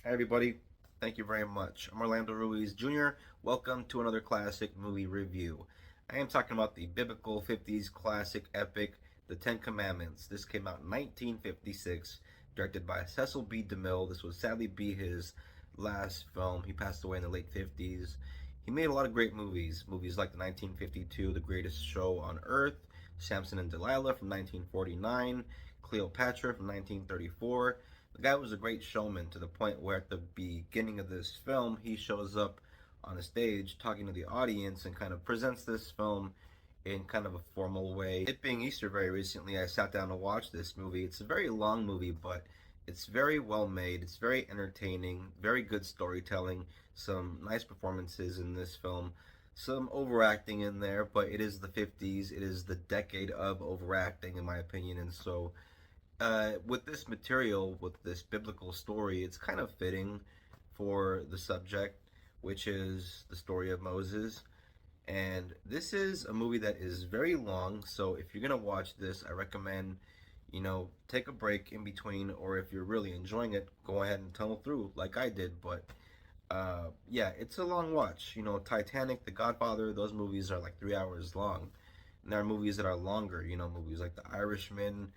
Hi everybody, thank you very much. I'm Orlando Ruiz Jr. Welcome to another classic movie review. I am talking about the biblical 50s classic epic, The Ten Commandments. This came out in 1956, directed by Cecil B. DeMille. This would sadly be his last film. He passed away in the late 50s. He made a lot of great movies like the 1952 The Greatest Show on Earth, Samson and Delilah from 1949, Cleopatra from 1934. The guy was a great showman to the point where at the beginning of this film, he shows up on a stage talking to the audience and kind of presents this film in kind of a formal way. It being Easter very recently, I sat down to watch this movie. It's a very long movie, but it's very well made. It's very entertaining, very good storytelling, some nice performances in this film, some overacting in there, but it is the 50s. It is the decade of overacting, in my opinion, and so with this material, with this biblical story, it's kind of fitting for the subject, which is the story of Moses. And this is a movie that is very long, so if you're gonna watch this, I recommend, take a break in between, or if you're really enjoying it, go ahead and tunnel through like I did. But yeah, it's a long watch. Titanic, The Godfather, those movies are like 3 hours long. And there are movies that are longer, movies like The Irishman.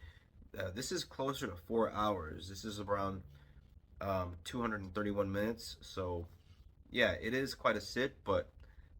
This is closer to 4 hours. This is around 231 minutes. So, yeah, it is quite a sit, but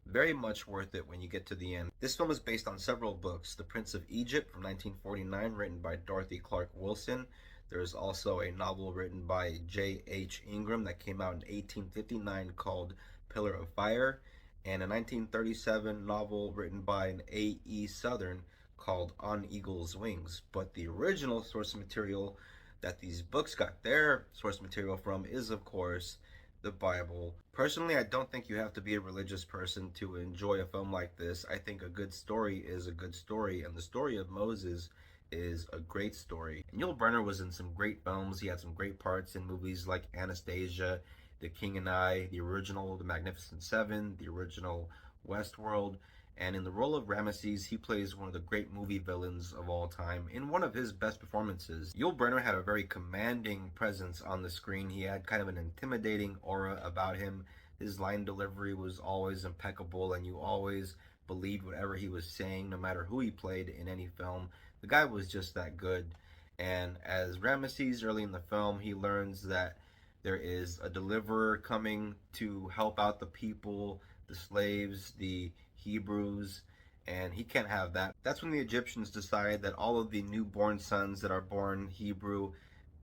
very much worth it when you get to the end. This film is based on several books. The Prince of Egypt from 1949, written by Dorothy Clark Wilson. There's also a novel written by J.H. Ingram that came out in 1859 called Pillar of Fire, and a 1937 novel written by an A.E. Southern called On Eagle's Wings. But the original source material that these books got their source material from is, of course, the Bible. Personally, I don't think you have to be a religious person to enjoy a film like this. I think a good story is a good story, and the story of Moses is a great story. Yul Brynner was in some great films. He had some great parts in movies like Anastasia, The King and I, the original The Magnificent Seven, the original Westworld, and in the role of Ramesses, he plays one of the great movie villains of all time in one of his best performances. Yul Brynner had a very commanding presence on the screen. He had kind of an intimidating aura about him. His line delivery was always impeccable, and you always believed whatever he was saying, no matter who he played in any film. The guy was just that good. And as Ramesses early in the film, he learns that there is a deliverer coming to help out the people, the slaves, the Hebrews, and he can't have that. That's when the Egyptians decide that all of the newborn sons that are born Hebrew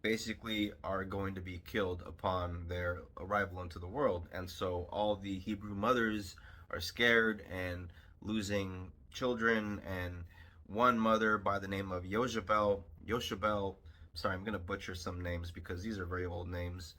basically are going to be killed upon their arrival into the world. And so all the Hebrew mothers are scared and losing children, and one mother by the name of Yoshabel, sorry, I'm going to butcher some names because these are very old names.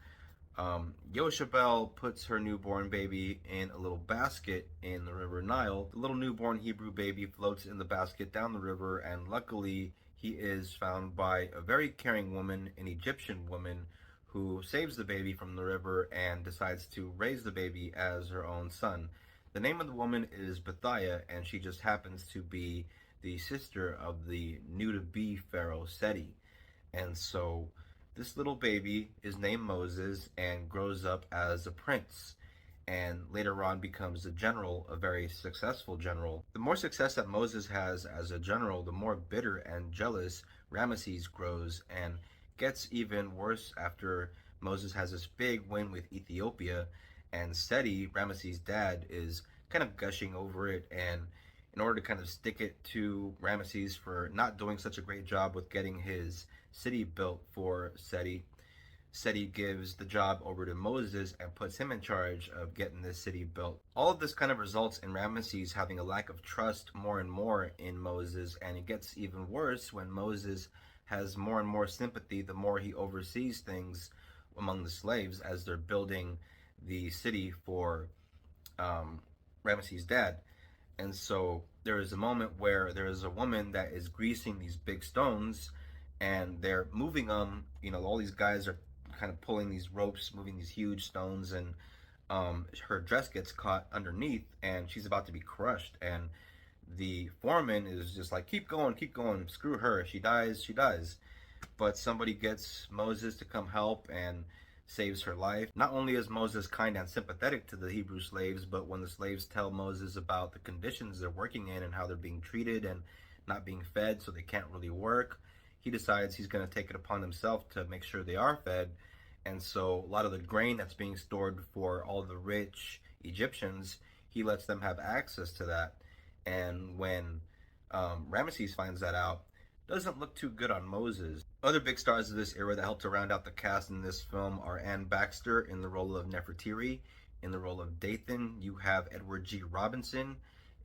Yoshabel puts her newborn baby in a little basket in the river Nile. The little newborn Hebrew baby floats in the basket down the river, and luckily he is found by a very caring woman, an Egyptian woman, who saves the baby from the river and decides to raise the baby as her own son. The name of the woman is Bethiah, and she just happens to be the sister of the new-to-be Pharaoh Seti. And so this little baby is named Moses and grows up as a prince, and later on becomes a general, a very successful general. The more success that Moses has as a general, the more bitter and jealous Ramesses grows, and gets even worse after Moses has this big win with Ethiopia, and Seti, Ramesses' dad, is kind of gushing over it, and in order to kind of stick it to Ramesses for not doing such a great job with getting his city built for Seti, Seti gives the job over to Moses and puts him in charge of getting this city built. All of this kind of results in Ramesses having a lack of trust more and more in Moses, and it gets even worse when Moses has more and more sympathy the more he oversees things among the slaves as they're building the city for Ramesses' dad. And so there is a moment where there is a woman that is greasing these big stones, and they're moving them. All these guys are kind of pulling these ropes, moving these huge stones, and her dress gets caught underneath, and she's about to be crushed. And the foreman is just like, keep going, screw her. She dies, she dies. But somebody gets Moses to come help, and saves her life. Not only is Moses kind and sympathetic to the Hebrew slaves, but when the slaves tell Moses about the conditions they're working in and how they're being treated and not being fed, so they can't really work, he decides he's going to take it upon himself to make sure they are fed. And so a lot of the grain that's being stored for all the rich Egyptians, he lets them have access to that. And when Ramesses finds that out, doesn't look too good on Moses. Other big stars of this era that helped to round out the cast in this film are Anne Baxter in the role of Nefertiri. In the role of Dathan, you have Edward G. Robinson.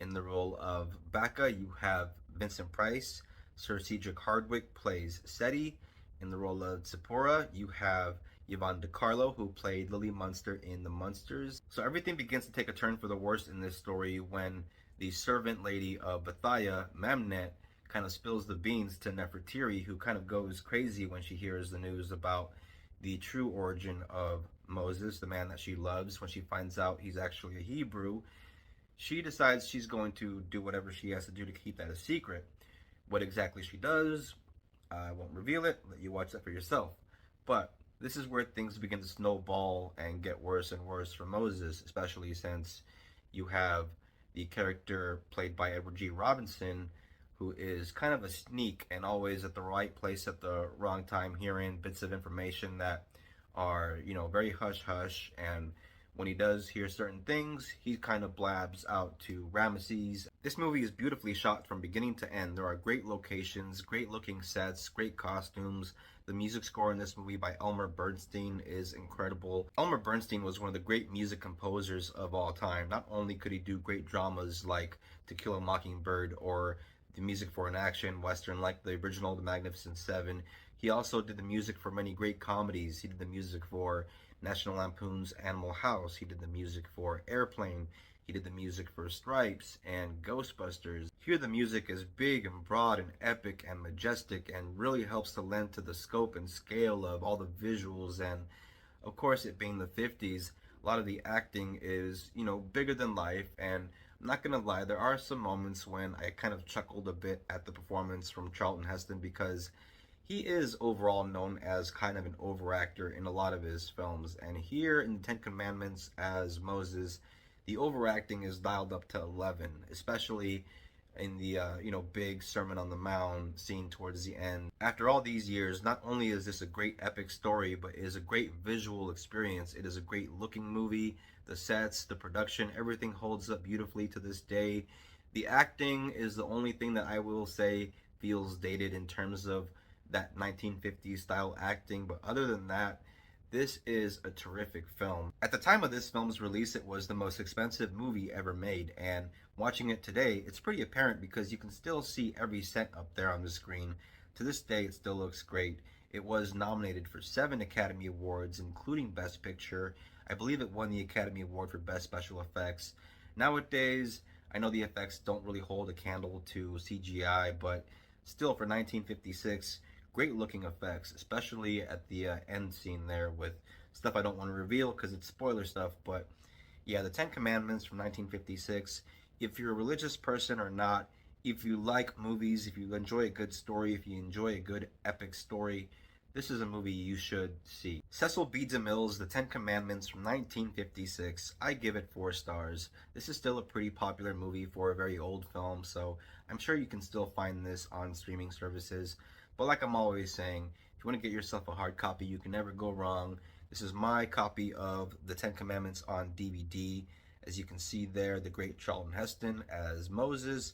In the role of Baca, you have Vincent Price. Sir Cedric Hardwicke plays Seti. In the role of Zipporah, you have Yvonne DiCarlo, who played Lily Munster in The Munsters. So everything begins to take a turn for the worse in this story when the servant lady of Bethia, Mamnet, kind of spills the beans to Nefertiri, who kind of goes crazy when she hears the news about the true origin of Moses, the man that she loves. When she finds out he's actually a Hebrew, she decides she's going to do whatever she has to do to keep that a secret. What exactly she does, I won't reveal it, let you watch that for yourself. But this is where things begin to snowball and get worse and worse for Moses, especially since you have the character played by Edward G. Robinson, who is kind of a sneak and always at the right place at the wrong time, hearing bits of information that are, very hush hush. And when he does hear certain things, he kind of blabs out to Ramesses. This movie is beautifully shot from beginning to end. There are great locations, great looking sets, great costumes. The music score in this movie by Elmer Bernstein is incredible. Elmer Bernstein was one of the great music composers of all time. Not only could he do great dramas like To Kill a Mockingbird or the music for an action western like the original The Magnificent Seven, he also did the music for many great comedies. He did the music for National Lampoon's Animal House. He did the music for Airplane. He did the music for Stripes and Ghostbusters. Here the music is big and broad and epic and majestic and really helps to lend to the scope and scale of all the visuals. And of course, it being the 50s, a lot of the acting is, bigger than life. And I'm not gonna lie, there are some moments when I kind of chuckled a bit at the performance from Charlton Heston, because he is overall known as kind of an overactor in a lot of his films. And here in the Ten Commandments as Moses, the overacting is dialed up to 11, especially in the big Sermon on the Mount scene towards the end. After all these years, not only is this a great epic story, but it is a great visual experience. It is a great looking movie. The sets, the production, everything holds up beautifully to this day. The acting is the only thing that I will say feels dated in terms of that 1950s style acting, but other than that, this is a terrific film. At the time of this film's release, it was the most expensive movie ever made, and watching it today, it's pretty apparent because you can still see every cent up there on the screen. To this day, it still looks great. It was nominated for 7 Academy Awards, including Best Picture. I believe it won the Academy Award for Best Special Effects. Nowadays, I know the effects don't really hold a candle to CGI, but still, for 1956, great looking effects, especially at the end scene there with stuff I don't want to reveal because it's spoiler stuff. But yeah, the Ten Commandments from 1956. If you're a religious person or not, if you like movies, if you enjoy a good story, if you enjoy a good epic story, this is a movie you should see. Cecil B. DeMille's The Ten Commandments from 1956. I give it 4 stars. This is still a pretty popular movie for a very old film, so I'm sure you can still find this on streaming services. But like I'm always saying, if you want to get yourself a hard copy, you can never go wrong. This is my copy of The Ten Commandments on DVD. As you can see there, the great Charlton Heston as Moses.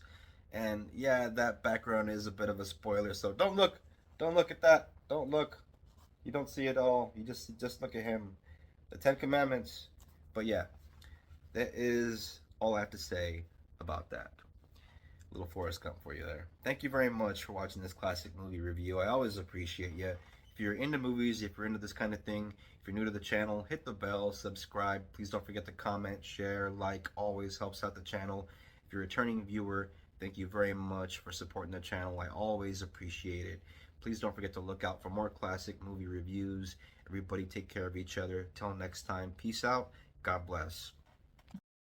And yeah, that background is a bit of a spoiler, so don't look at that. Don't look. You don't see it all. You just look at him. The Ten Commandments. But yeah, that is all I have to say about that. Little Forrest Gump for you there. Thank you very much for watching this classic movie review. I always appreciate you. If you're into movies, if you're into this kind of thing, if you're new to the channel, hit the bell, subscribe. Please don't forget to comment, share, like. Always helps out the channel. If you're a returning viewer, thank you very much for supporting the channel. I always appreciate it. Please don't forget to look out for more classic movie reviews. Everybody take care of each other. Till next time, peace out. God bless.